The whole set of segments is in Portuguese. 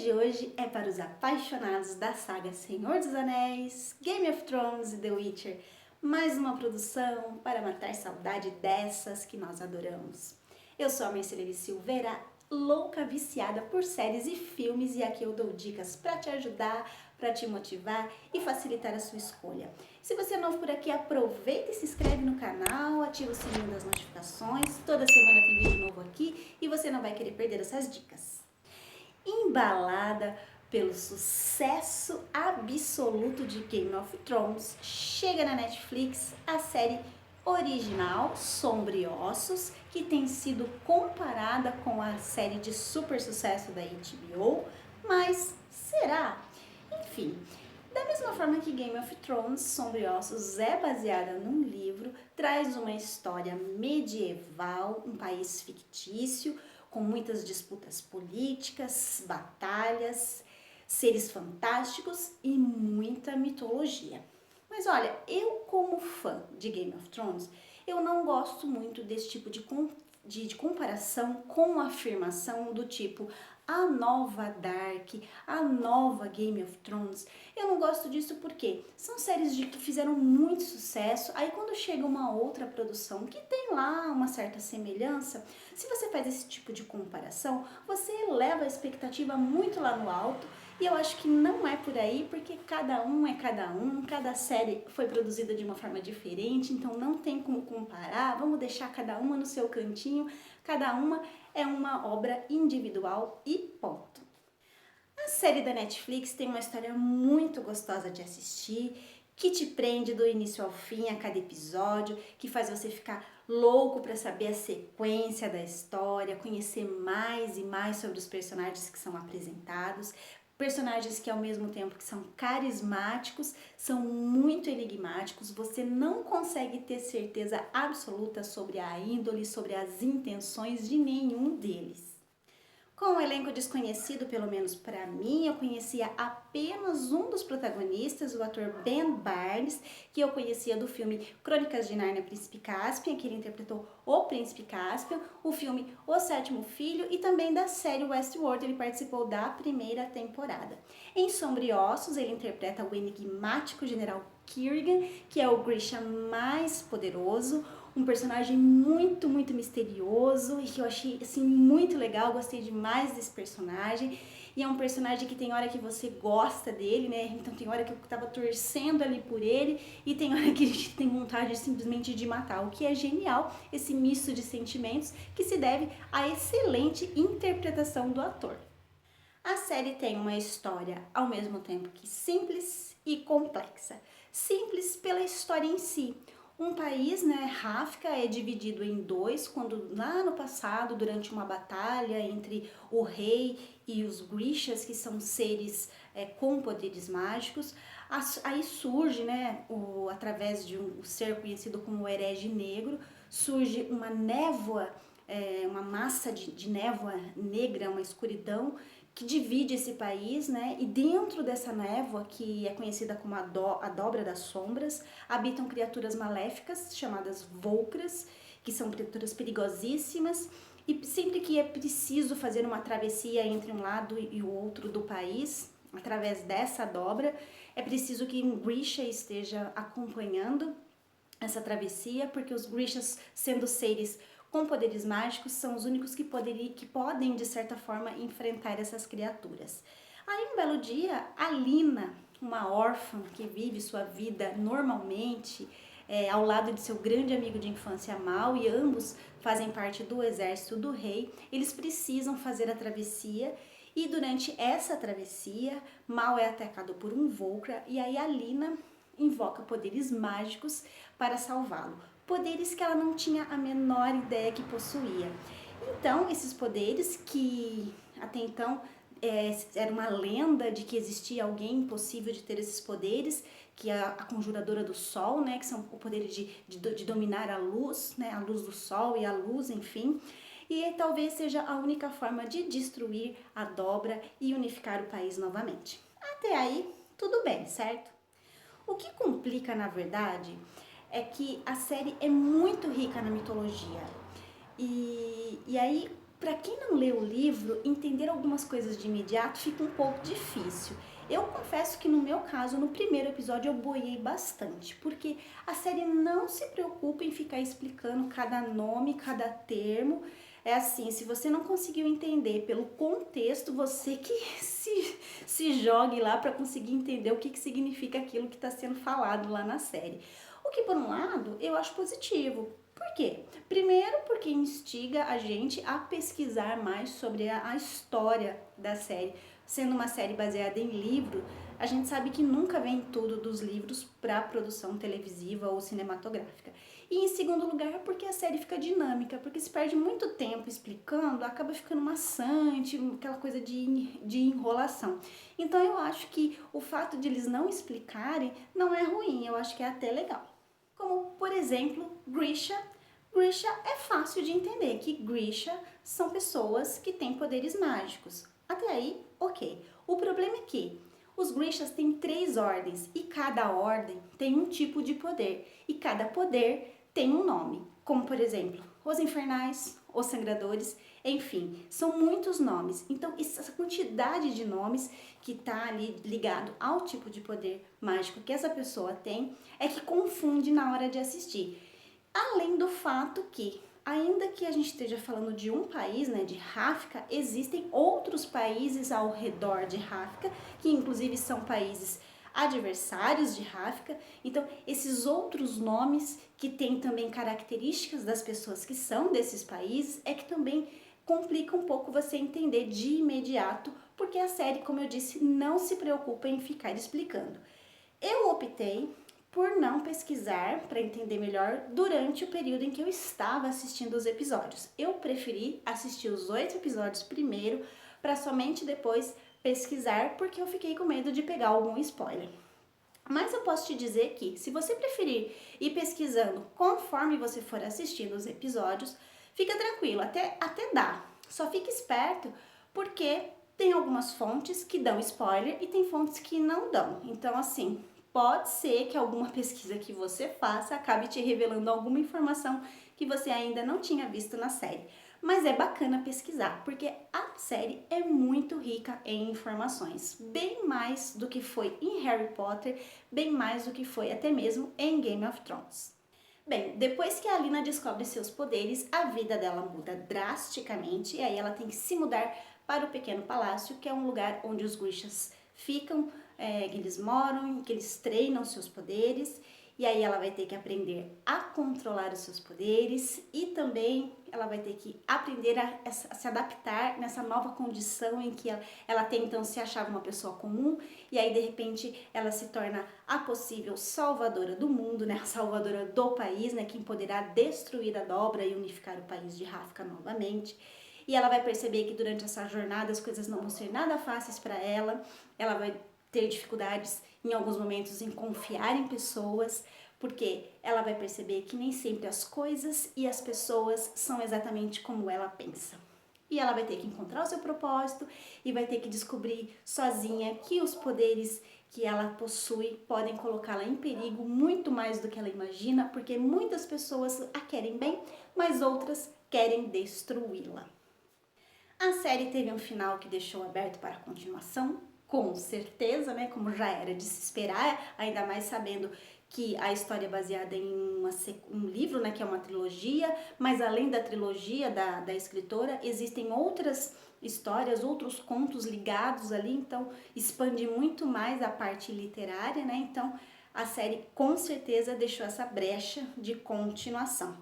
de hoje é para os apaixonados da saga Senhor dos Anéis, Game of Thrones e The Witcher. Mais uma produção para matar saudade dessas que nós adoramos. Eu sou a Marcelene Silveira, louca viciada por séries e filmes, e aqui eu dou dicas para te ajudar, para te motivar e facilitar a sua escolha. Se você é novo por aqui, aproveita e se inscreve no canal, ativa o sininho das notificações. Toda semana tem vídeo novo aqui e você não vai querer perder essas dicas. Embalada pelo sucesso absoluto de Game of Thrones, chega na Netflix a série original Sombriossos, que tem sido comparada com a série de super sucesso da HBO, mas será? Enfim, da mesma forma que Game of Thrones, Sombriossos é baseada num livro, traz uma história medieval, um país fictício, com muitas disputas políticas, batalhas, seres fantásticos e muita mitologia. Mas olha, eu como fã de Game of Thrones, eu não gosto muito desse tipo de comparação com afirmação do tipo a nova Dark, a nova Game of Thrones. Eu não gosto disso porque são séries que fizeram muito sucesso, aí quando chega uma outra produção que tem lá uma certa semelhança, se você faz esse tipo de comparação, você eleva a expectativa muito lá no alto, e eu acho que não é por aí, porque cada um é cada um, cada série foi produzida de uma forma diferente, então não tem como comparar, vamos deixar cada uma no seu cantinho, cada uma é uma obra individual e ponto. A série da Netflix tem uma história muito gostosa de assistir, que te prende do início ao fim a cada episódio, que faz você ficar louco para saber a sequência da história, conhecer mais e mais sobre os personagens que são apresentados, personagens que ao mesmo tempo que são carismáticos, são muito enigmáticos, você não consegue ter certeza absoluta sobre a índole, sobre as intenções de nenhum deles. Com um elenco desconhecido, pelo menos para mim, eu conhecia apenas um dos protagonistas, o ator Ben Barnes, que eu conhecia do filme Crônicas de Nárnia, Príncipe Caspian, que ele interpretou o Príncipe Caspian, o filme O Sétimo Filho e também da série Westworld, ele participou da primeira temporada. Em Sombriossos, ele interpreta o enigmático General Kerrigan, que é o Grisha mais poderoso, um personagem muito misterioso e que eu achei assim muito legal, gostei demais desse personagem. E é um personagem que tem hora que você gosta dele, né? Então tem hora que eu tava torcendo ali por ele e tem hora que a gente tem vontade simplesmente de matar, o que é genial, esse misto de sentimentos que se deve à excelente interpretação do ator. A série tem uma história ao mesmo tempo que simples e complexa. Simples pela história em si. Um país, né, Ravka, é dividido em dois, quando lá no passado, durante uma batalha entre o rei e os Grishas, que são seres com poderes mágicos, aí surge, né, através de um ser conhecido como o herege negro, surge uma névoa, uma massa de névoa negra, uma escuridão, que divide esse país, né? E dentro dessa névoa, que é conhecida como a dobra das sombras, habitam criaturas maléficas chamadas Volcras, que são criaturas perigosíssimas. E sempre que é preciso fazer uma travessia entre um lado e o outro do país, através dessa dobra, é preciso que um Grisha esteja acompanhando essa travessia, porque os Grishas, sendo seres com poderes mágicos, são os únicos que podem, de certa forma, enfrentar essas criaturas. Aí, um belo dia, a Lina, uma órfã que vive sua vida normalmente, ao lado de seu grande amigo de infância, Mal, e ambos fazem parte do exército do rei, eles precisam fazer a travessia, e durante essa travessia, Mal é atacado por um Volcra, e aí a Lina invoca poderes mágicos para salvá-lo. Poderes que ela não tinha a menor ideia que possuía. Então, esses poderes que até então era uma lenda de que existia alguém possível de ter esses poderes, que é a conjuradora do sol, né, que são o poder de dominar a luz, né, a luz do sol e a luz, enfim. E talvez seja a única forma de destruir a dobra e unificar o país novamente. Até aí, tudo bem, certo? O que complica, na verdade, é que a série é muito rica na mitologia. E aí, Para quem não lê o livro, entender algumas coisas de imediato fica um pouco difícil. Eu confesso que no meu caso, no primeiro episódio, eu boiei bastante, porque a série não se preocupa em ficar explicando cada nome, cada termo. É assim, se você não conseguiu entender pelo contexto, você que se jogue lá para conseguir entender o que significa aquilo que está sendo falado lá na série. O que, por um lado, eu acho positivo. Por quê? Primeiro, porque instiga a gente a pesquisar mais sobre a história da série. Sendo uma série baseada em livro, a gente sabe que nunca vem tudo dos livros para a produção televisiva ou cinematográfica. E em segundo lugar, porque a série fica dinâmica, porque se perde muito tempo explicando, acaba ficando maçante, aquela coisa de enrolação. Então eu acho que o fato de eles não explicarem não é ruim, eu acho que é até legal. Como, por exemplo, Grisha. Grisha é fácil de entender, que Grisha são pessoas que têm poderes mágicos. Até aí, ok. O problema é que os Grishas têm 3 ordens e cada ordem tem um tipo de poder. E cada poder tem um nome, como por exemplo, os Infernais, os Sangradores, enfim, são muitos nomes. Então, essa quantidade de nomes que está ali ligado ao tipo de poder mágico que essa pessoa tem é que confunde na hora de assistir. Além do fato que, ainda que a gente esteja falando de um país, né, de Ravka, existem outros países ao redor de Ravka, que inclusive são países adversários de Ravka. Então, esses outros nomes que têm também características das pessoas que são desses países, é que também complica um pouco você entender de imediato, porque a série, como eu disse, não se preocupa em ficar explicando. Eu optei por não pesquisar para entender melhor durante o período em que eu estava assistindo os episódios. Eu preferi assistir os 8 episódios primeiro para somente depois pesquisar, porque eu fiquei com medo de pegar algum spoiler. Mas eu posso te dizer que, se você preferir ir pesquisando conforme você for assistindo os episódios, fica tranquilo, até dá. Só fique esperto, porque tem algumas fontes que dão spoiler e tem fontes que não dão. Então, assim, pode ser que alguma pesquisa que você faça acabe te revelando alguma informação que você ainda não tinha visto na série. Mas é bacana pesquisar, porque a série é muito rica em informações, bem mais do que foi em Harry Potter, bem mais do que foi até mesmo em Game of Thrones. Bem, depois que a Alina descobre seus poderes, a vida dela muda drasticamente e aí ela tem que se mudar para o Pequeno Palácio, que é um lugar onde os Grishas ficam, que eles moram, que eles treinam seus poderes. E aí ela vai ter que aprender a controlar os seus poderes e também ela vai ter que aprender a se adaptar nessa nova condição em que ela até então se achava uma pessoa comum e aí de repente ela se torna a possível salvadora do mundo, né? A salvadora do país, né? Quem poderá destruir a dobra e unificar o país de Ravka novamente. E ela vai perceber que durante essa jornada as coisas não vão ser nada fáceis para ela vai ter dificuldades em alguns momentos em confiar em pessoas, porque ela vai perceber que nem sempre as coisas e as pessoas são exatamente como ela pensa. E ela vai ter que encontrar o seu propósito e vai ter que descobrir sozinha que os poderes que ela possui podem colocá-la em perigo muito mais do que ela imagina, porque muitas pessoas a querem bem, mas outras querem destruí-la. A série teve um final que deixou aberto para a continuação, com certeza, né? Como já era de se esperar, ainda mais sabendo que a história é baseada em um livro, né? Que é uma trilogia, mas além da trilogia da escritora, existem outras histórias, outros contos ligados ali, então expande muito mais a parte literária, né? Então a série com certeza deixou essa brecha de continuação.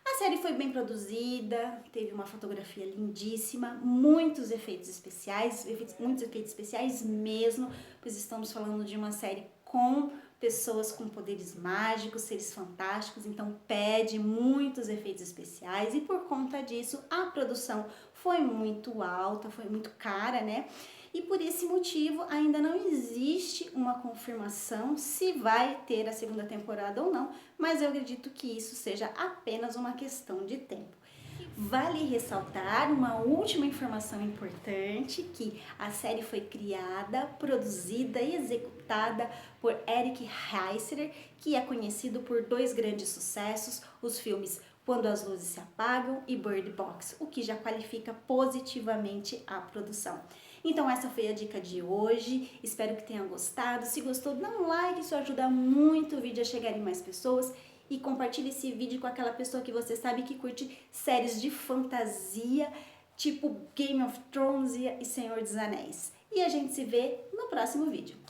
A série foi bem produzida, teve uma fotografia lindíssima, muitos efeitos especiais, muitos efeitos especiais mesmo, pois estamos falando de uma série com pessoas com poderes mágicos, seres fantásticos, então pede muitos efeitos especiais e por conta disso a produção foi muito alta, foi muito cara, né? E por esse motivo ainda não existe uma confirmação se vai ter a segunda temporada ou não, mas eu acredito que isso seja apenas uma questão de tempo. Vale ressaltar uma última informação importante, que a série foi criada, produzida e executada por Eric Heisserer, que é conhecido por 2 grandes sucessos, os filmes Quando as Luzes Se Apagam e Bird Box, o que já qualifica positivamente a produção. Então essa foi a dica de hoje, espero que tenha gostado. Se gostou, dá um like, isso ajuda muito o vídeo a chegar em mais pessoas. E compartilhe esse vídeo com aquela pessoa que você sabe que curte séries de fantasia, tipo Game of Thrones e Senhor dos Anéis. E a gente se vê no próximo vídeo.